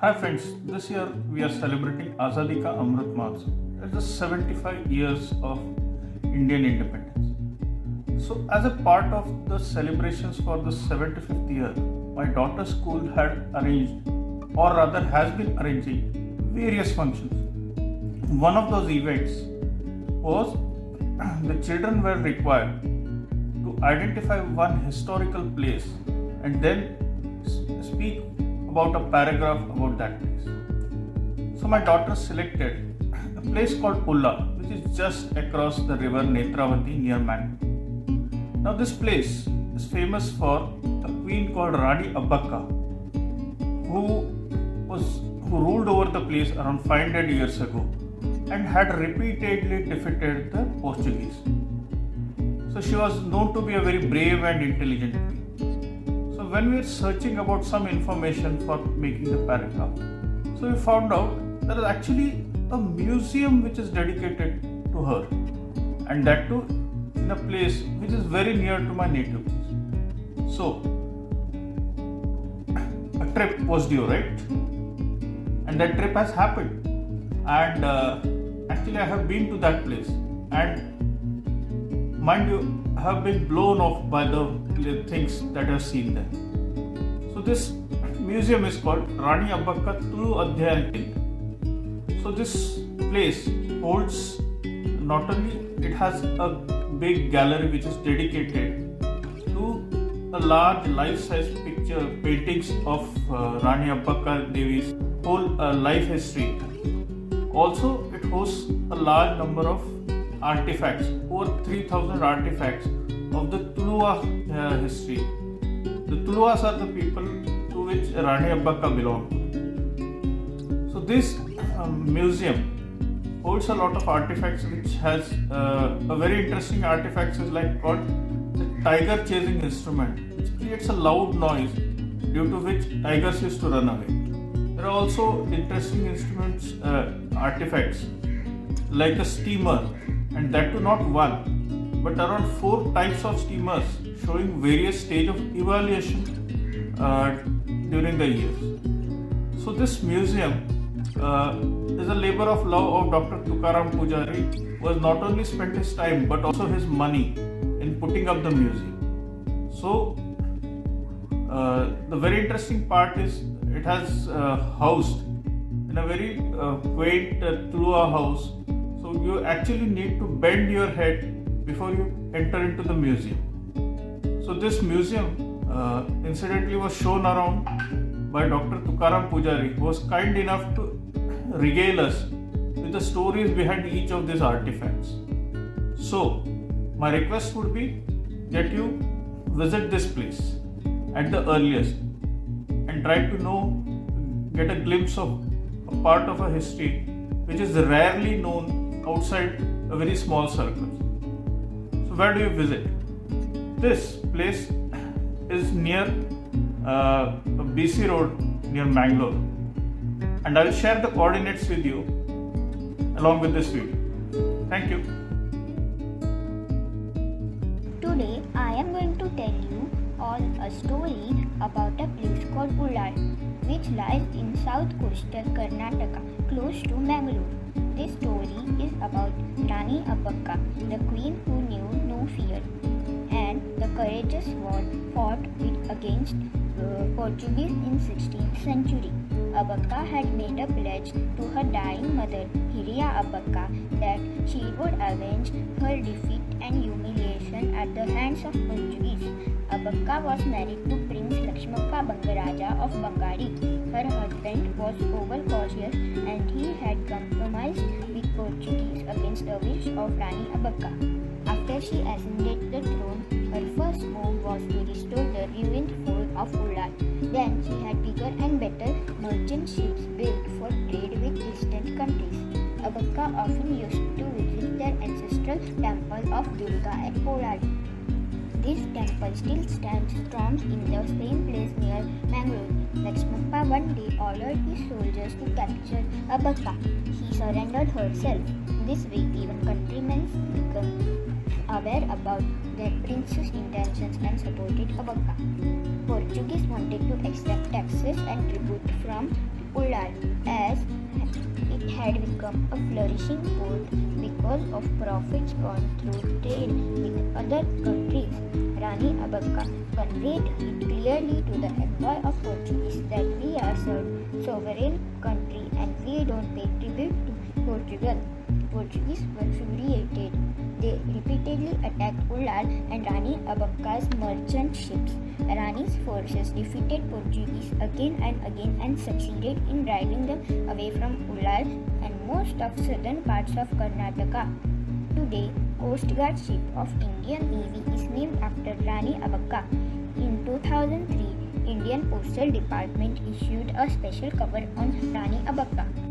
Hi friends, this year we are celebrating Azadi Ka Amrit Mahotsav. It's the 75 years of Indian independence. So as a part of the celebrations for the 75th year, my daughter's school had arranged, or rather has been arranging, various functions. One of those events was the children were required to identify one historical place and then speak about a paragraph about that place. So my daughter selected a place called Pulla, which is just across the river Netravati near Mangalore. Now this place is famous for a queen called Rani Abbakka, who ruled over the place around 500 years ago and had repeatedly defeated the Portuguese. So she was known to be a very brave and intelligent queen. So when we were searching about some information for making the paragraph, so we found out there is actually a museum which is dedicated to her, and that too in a place which is very near to my native place. So a trip was due, right? And that trip has happened, and actually I have been to that place, and mind you, I have been blown off by the things that I have seen there. So this museum is called Rani Abbakka Tulu Adhyayan Kendra. So this place holds, not only it has a big gallery which is dedicated to a large life-size picture paintings of Rani Abbakka Devi's whole life history. Also, it hosts a large number of artifacts, over 3,000 artifacts of the Tuluva history. The Tuluvas are the people to which Rani Abbakka belonged. So this museum holds a lot of artifacts, which has a very interesting artifacts is like called the tiger chasing instrument, which creates a loud noise due to which tigers used to run away. There are also interesting instruments, artifacts like a steamer, and that too not one, but around 4 types of steamers showing various stage of evaluation during the years. So this museum is a labor of love of Dr. Tukaram Pujari, who has not only spent his time but also his money in putting up the museum. So the very interesting part is it has housed in a very quaint Tuluva house. So you actually need to bend your head before you enter into the museum. So this museum incidentally was shown around by Dr. Tukaram Pujari, who was kind enough to regale us with the stories behind each of these artifacts. So my request would be that you visit this place at the earliest and try to get a glimpse of a part of a history which is rarely known outside a very small circle. So where do you visit? This place is near BC Road near Mangalore, and I will share the coordinates with you along with this video. Thank you. Today I am going to tell you all a story about a place called Ullal, which lies in south coastal Karnataka, close to Mangalore. This story is about Rani Abbakka, the queen who knew no fear, and the courageous war fought against Portuguese in 16th century. Abbakka had made a pledge to her dying mother, Rani Abbakka, that she would avenge her defeat and humiliation at the hands of Portuguese. Abbakka was married to Prince Lakshmappa Bangaraja of Bangadi. Her husband was overcautious and he had compromised with Portuguese against the wish of Rani Abbakka. After she ascended the throne, her first move was to restore the ruined fort of Ullal. Then she had bigger and better merchant ships built for trade with distant countries. Abbakka often used to visit their ancestral temple of Durga at Ullal. This temple still stands strong in the same place near Mangalore. Lakshmappa one day ordered his soldiers to capture Abbakka. He surrendered herself. This way, even countrymen became aware about their prince's intentions and supported Abbakka. Portuguese wanted to extract taxes and tribute from Ullal, as it had become a flourishing port because of profits earned through trade with other countries. Rani Abbakka conveyed it clearly to the envoy of Portuguese that we are a sovereign country and we don't pay tribute to Portugal. Portuguese were furiated. They repeatedly attacked Ullal and Rani Abbakka's merchant ships. Rani's forces defeated Portuguese again and succeeded in driving them away from Ullal and most of southern parts of Karnataka. Today, Coast Guard ship of Indian Navy is named after Rani Abbakka. In 2003, Indian Postal Department issued a special cover on Rani Abbakka.